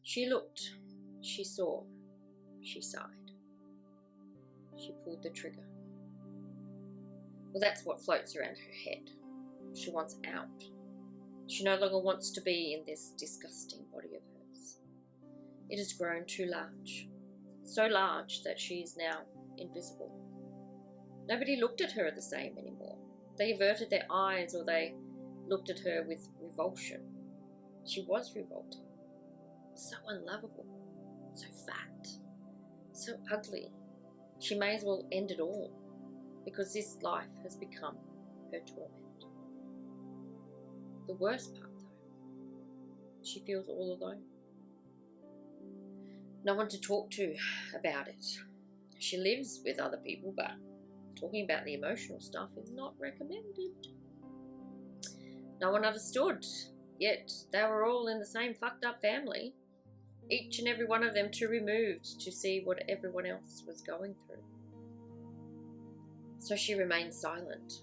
She looked, she saw, she sighed. She pulled the trigger. Well, that's what floats around her head. She wants out. She no longer wants to be in this disgusting body of hers. It has grown too large. So large that she is now invisible. Nobody looked at her the same anymore. They averted their eyes or they looked at her with revulsion. She was revolting. So unlovable. So fat. So ugly. She may as well end it all, because this life has become her torment. The worst part, though, she feels all alone. No one to talk to about it. She lives with other people, but talking about the emotional stuff is not recommended. No one understood, yet they were all in the same fucked up family. Each and every one of them too removed to see what everyone else was going through. So she remains silent,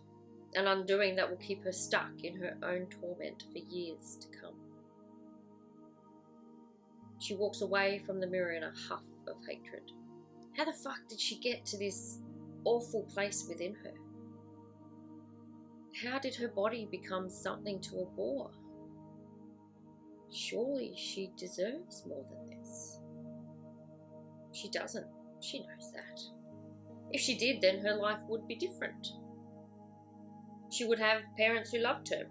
an undoing that will keep her stuck in her own torment for years to come. She walks away from the mirror in a huff of hatred. How the fuck did she get to this awful place within her? How did her body become something to abhor? Surely she deserves more than this. She doesn't. She knows that. If she did, then her life would be different. She would have parents who loved her,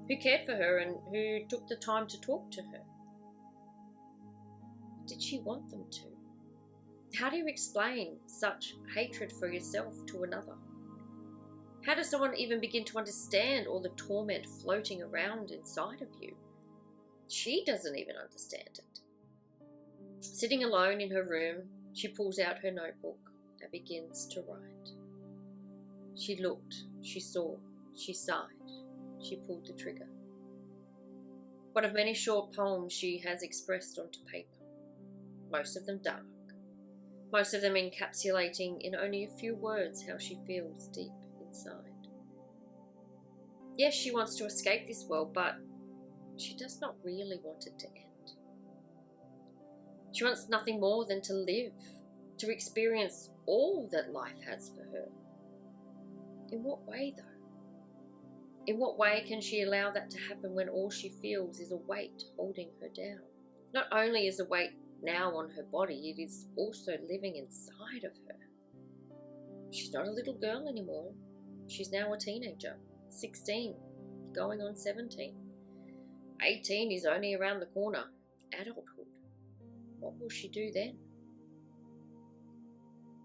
who cared for her and who took the time to talk to her. Did she want them to? How do you explain such hatred for yourself to another? How does someone even begin to understand all the torment floating around inside of you? She doesn't even understand it. Sitting alone in her room, she pulls out her notebook and begins to write. She looked, she saw, she sighed, she pulled the trigger. One of many short poems she has expressed onto paper, most of them dark, most of them encapsulating in only a few words how she feels deep inside. Yes, she wants to escape this world, but she does not really want it to end. She wants nothing more than to live, to experience all that life has for her. In what way, though? In what way can she allow that to happen when all she feels is a weight holding her down? Not only is the weight now on her body, it is also living inside of her. She's not a little girl anymore. She's now a teenager, 16, going on 17. 18 is only around the corner, adulthood. What will she do then?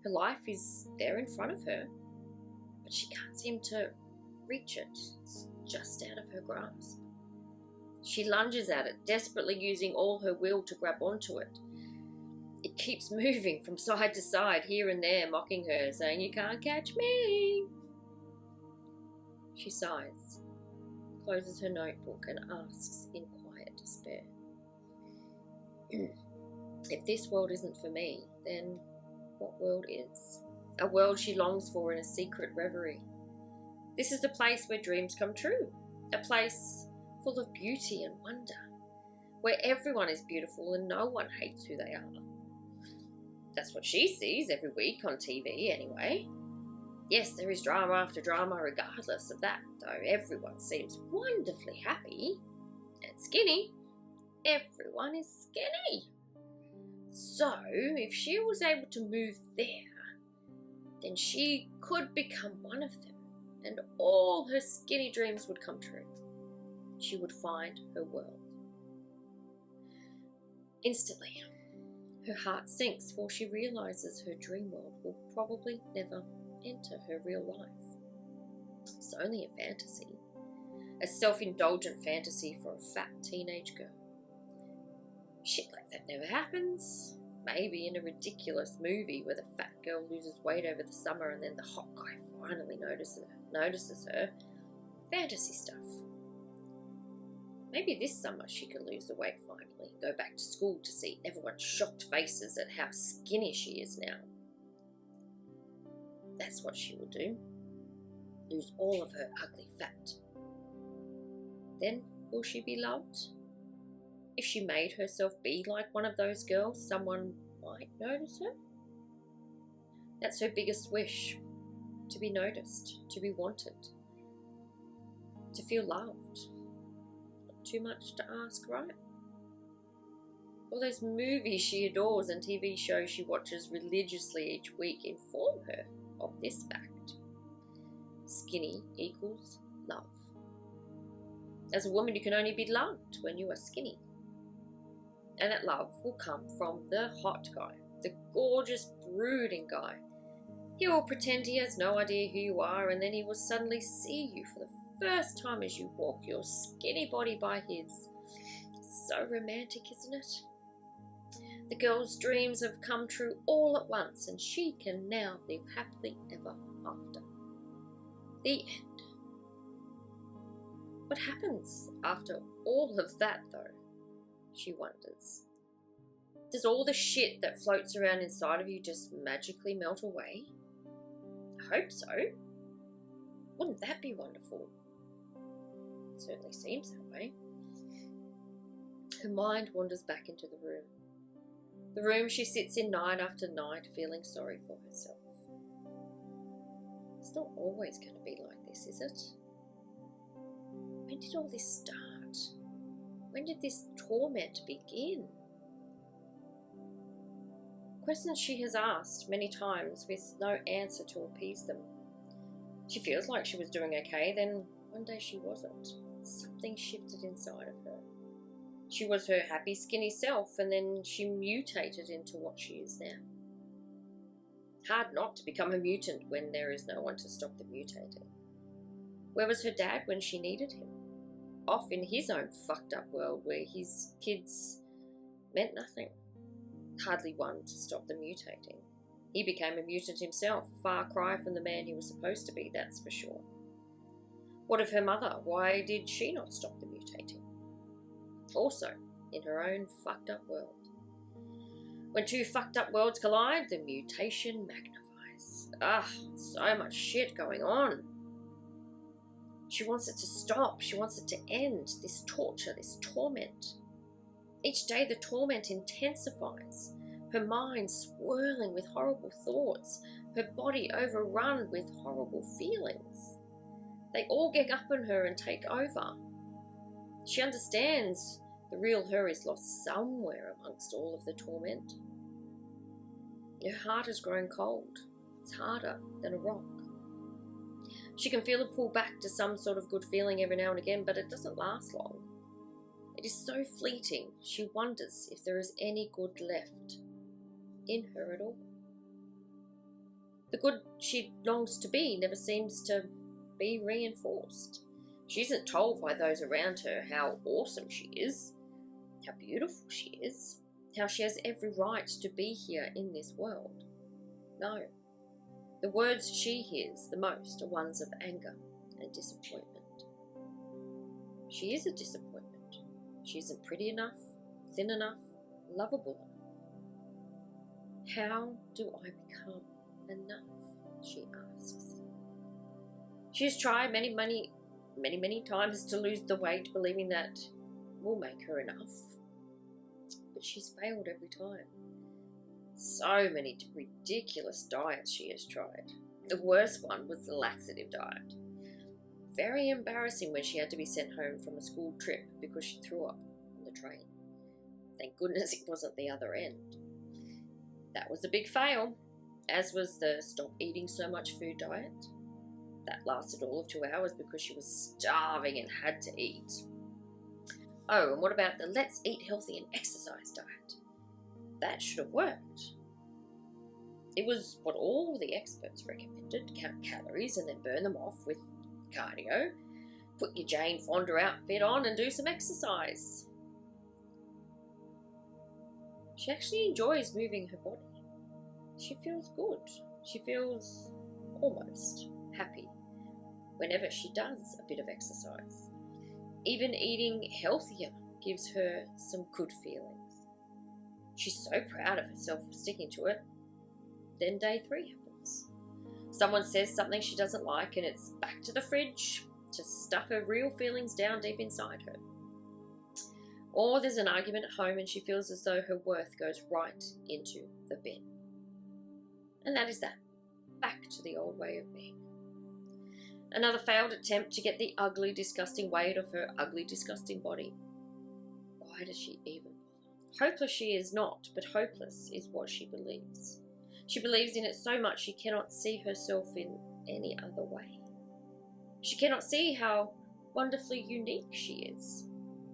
Her life is there in front of her, but she can't seem to reach it. It's just out of her grasp. She lunges at it, desperately using all her will to grab onto it. It keeps moving from side to side, here and there, mocking her, saying, "You can't catch me." She sighs, closes her notebook and asks in quiet despair, if this world isn't for me, then what world is? A world she longs for in a secret reverie. This is the place where dreams come true, a place full of beauty and wonder, where everyone is beautiful and no one hates who they are. That's what she sees every week on TV anyway. Yes, there is drama after drama regardless of that, though everyone seems wonderfully happy and skinny. Everyone is skinny. So, if she was able to move there, then she could become one of them, and all her skinny dreams would come true. She would find her world. Instantly, her heart sinks, for she realizes her dream world will probably never enter her real life. It's only a fantasy, a self-indulgent fantasy for a fat teenage girl. Shit like that never happens. Maybe in a ridiculous movie where the fat girl loses weight over the summer and then the hot guy finally notices her. Fantasy stuff. Maybe this summer she can lose the weight finally, go back to school to see everyone's shocked faces at how skinny she is now. That's what she will do. Lose all of her ugly fat. Then will she be loved? If she made herself be like one of those girls, someone might notice her. That's her biggest wish, to be noticed, to be wanted, to feel loved. Not too much to ask, right? All those movies she adores and TV shows she watches religiously each week inform her of this fact. Skinny equals love. As a woman, you can only be loved when you are skinny. And that love will come from the hot guy, the gorgeous, brooding guy. He will pretend he has no idea who you are, and then he will suddenly see you for the first time as you walk your skinny body by his. So romantic, isn't it? The girl's dreams have come true all at once, and she can now live happily ever after. The end. What happens after all of that, though? She wonders. Does all the shit that floats around inside of you just magically melt away? I hope so. Wouldn't that be wonderful? It certainly seems that way. Her mind wanders back into the room. The room she sits in night after night, feeling sorry for herself. It's not always going to be like this, is it? When did all this start? When did this torment begin? Questions she has asked many times with no answer to appease them. She feels like she was doing okay, then one day she wasn't. Something shifted inside of her. She was her happy, skinny self, and then she mutated into what she is now. Hard not to become a mutant when there is no one to stop the mutating. Where was her dad when she needed him? Off in his own fucked up world where his kids meant nothing. Hardly one to stop the mutating. He became a mutant himself, a far cry from the man he was supposed to be, that's for sure. What of her mother? Why did she not stop the mutating? Also, in her own fucked up world. When two fucked up worlds collide, the mutation magnifies. So much shit going on. She wants it to stop. She wants it to end. This torture, this torment. Each day the torment intensifies. Her mind swirling with horrible thoughts. Her body overrun with horrible feelings. They all get up on her and take over. She understands the real her is lost somewhere amongst all of the torment. Her heart has grown cold. It's harder than a rock. She can feel it pull back to some sort of good feeling every now and again, but it doesn't last long. It is so fleeting, she wonders if there is any good left in her at all. The good she longs to be never seems to be reinforced. She isn't told by those around her how awesome she is, how beautiful she is, how she has every right to be here in this world. No. The words she hears the most are ones of anger and disappointment. She is a disappointment. She isn't pretty enough, thin enough, lovable enough. How do I become enough? She asks. She has tried many times to lose the weight, believing that will make her enough. But she's failed every time. So many ridiculous diets she has tried. The worst one was the laxative diet. Very embarrassing when she had to be sent home from a school trip because she threw up on the train. Thank goodness it wasn't the other end. That was a big fail, as was the stop eating so much food diet. That lasted all of 2 hours because she was starving and had to eat. Oh, and what about the let's eat healthy and exercise diet? That should have worked. It was what all the experts recommended. Count calories and then burn them off with cardio. Put your Jane Fonda outfit on and do some exercise. She actually enjoys moving her body. She feels good. She feels almost happy whenever she does a bit of exercise. Even eating healthier gives her some good feelings. She's so proud of herself for sticking to it. Then day 3 happens. Someone says something she doesn't like and it's back to the fridge to stuff her real feelings down deep inside her. Or there's an argument at home and she feels as though her worth goes right into the bin. And that is that. Back to the old way of being. Another failed attempt to get the ugly, disgusting weight of her ugly, disgusting body. Why does she even bother? Hopeless she is not, but hopeless is what she believes. She believes in it so much she cannot see herself in any other way. She cannot see how wonderfully unique she is.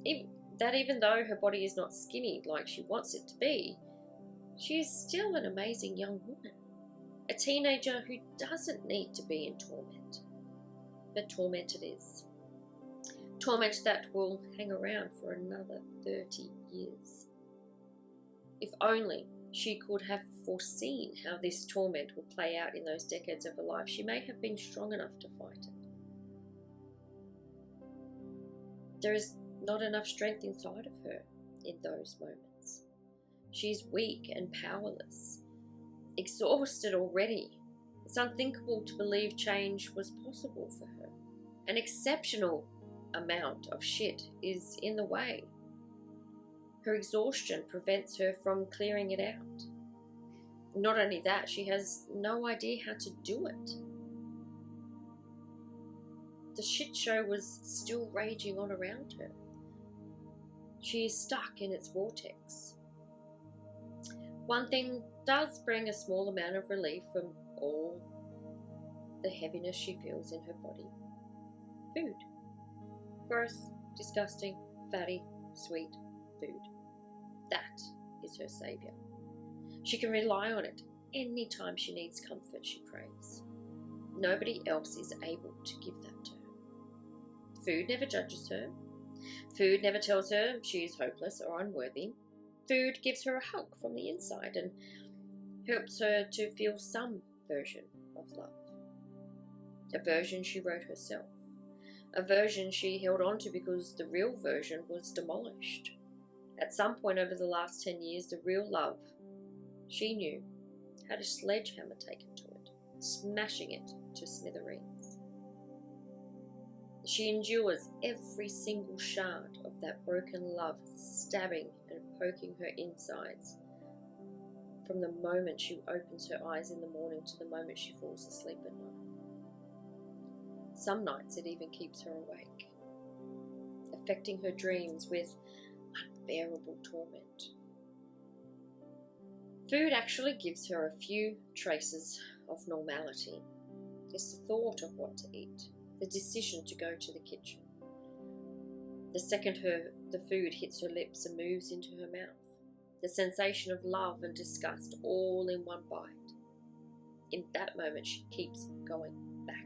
Even though her body is not skinny like she wants it to be, she is still an amazing young woman. A teenager who doesn't need to be in torment. But tormented is. Torment that will hang around for another 30 years. If only she could have foreseen how this torment would play out in those decades of her life, she may have been strong enough to fight it. There is not enough strength inside of her in those moments. She's weak and powerless, exhausted already. It's unthinkable to believe change was possible for her. An exceptional amount of shit is in the way. Her exhaustion prevents her from clearing it out. Not only that, she has no idea how to do it. The shit show was still raging on around her. She is stuck in its vortex. One thing does bring a small amount of relief from all the heaviness she feels in her body. Food. Gross, disgusting, fatty, sweet food. That is her saviour. She can rely on it any time she needs comfort she craves. Nobody else is able to give that to her. Food never judges her. Food never tells her she is hopeless or unworthy. Food gives her a hug from the inside and helps her to feel some version of love. A version she wrote herself. A version she held on to because the real version was demolished. At some point over the last 10 years, the real love she knew had a sledgehammer taken to it, smashing it to smithereens. She endures every single shard of that broken love stabbing and poking her insides from the moment she opens her eyes in the morning to the moment she falls asleep at night. Some nights it even keeps her awake, affecting her dreams with unbearable torment. Food actually gives her a few traces of normality. It's the thought of what to eat, the decision to go to the kitchen. The second the food hits her lips and moves into her mouth, the sensation of love and disgust all in one bite. In that moment she keeps going back,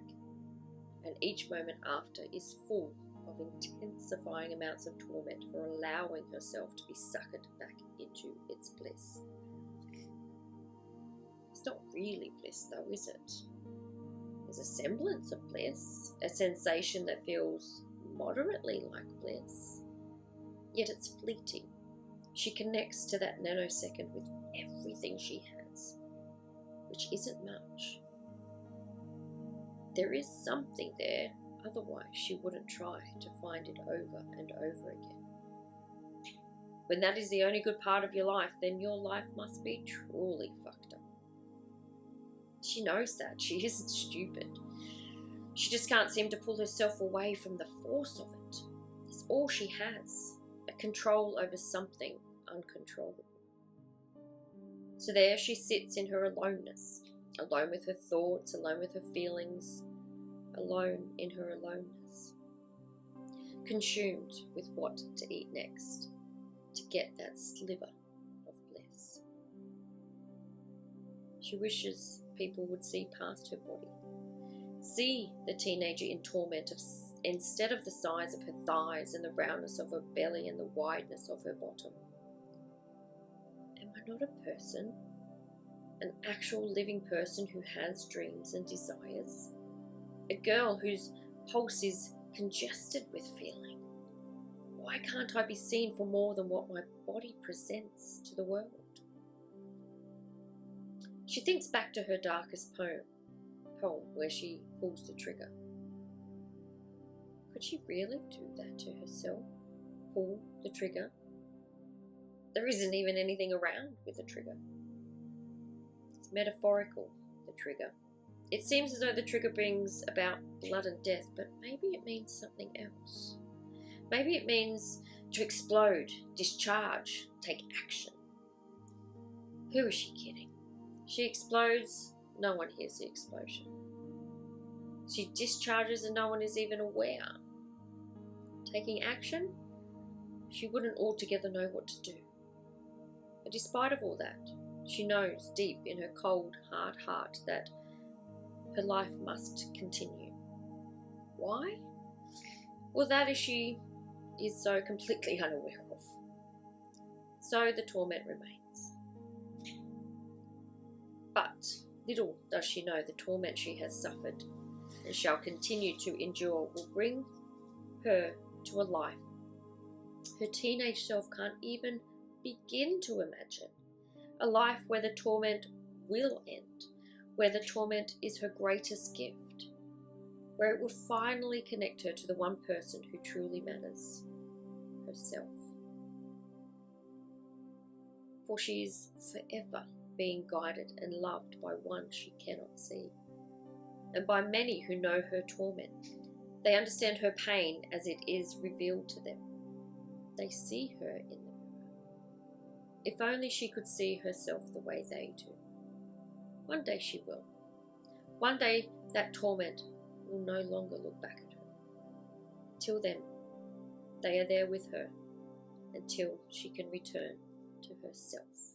and each moment after is full of intensifying amounts of torment for allowing herself to be suckered back into its bliss. It's not really bliss though, is it? There's a semblance of bliss, a sensation that feels moderately like bliss, yet it's fleeting. She connects to that nanosecond with everything she has, which isn't much. There is something there, otherwise she wouldn't try to find it over and over again. When that is the only good part of your life, then your life must be truly fucked up. She knows that. She isn't stupid. She just can't seem to pull herself away from the force of it. It's all she has, a control over something uncontrollable. So there she sits in her aloneness, alone with her thoughts, alone with her feelings, alone in her aloneness, consumed with what to eat next to get that sliver of bliss. She wishes people would see past her body, see the teenager in torment instead of the size of her thighs and the roundness of her belly and the wideness of her bottom. Am I not a person? An actual living person who has dreams and desires? A girl whose pulse is congested with feeling? Why can't I be seen for more than what my body presents to the world? She thinks back to her darkest poem where she pulls the trigger. Could she really do that to herself? Pull the trigger There isn't even anything around with the trigger. It's metaphorical, the trigger. It seems as though the trigger brings about blood and death, but maybe it means something else. Maybe it means to explode, discharge, take action. Who is she kidding? She explodes, no one hears the explosion. She discharges and no one is even aware. Taking action? She wouldn't altogether know what to do. But despite of all that, she knows deep in her cold, hard heart that her life must continue. Why? Well, that is she is so completely unaware of. So the torment remains. But little does she know the torment she has suffered and shall continue to endure will bring her to a life her teenage self can't even begin to imagine. A life where the torment will end, where the torment is her greatest gift, where it will finally connect her to the one person who truly matters, herself. For she is forever being guided and loved by one she cannot see, and by many who know her torment. They understand her pain as it is revealed to them. They see her in the mirror. If only she could see herself the way they do. One day she will. One day that torment will no longer look back at her. Till then, they are there with her until she can return to herself.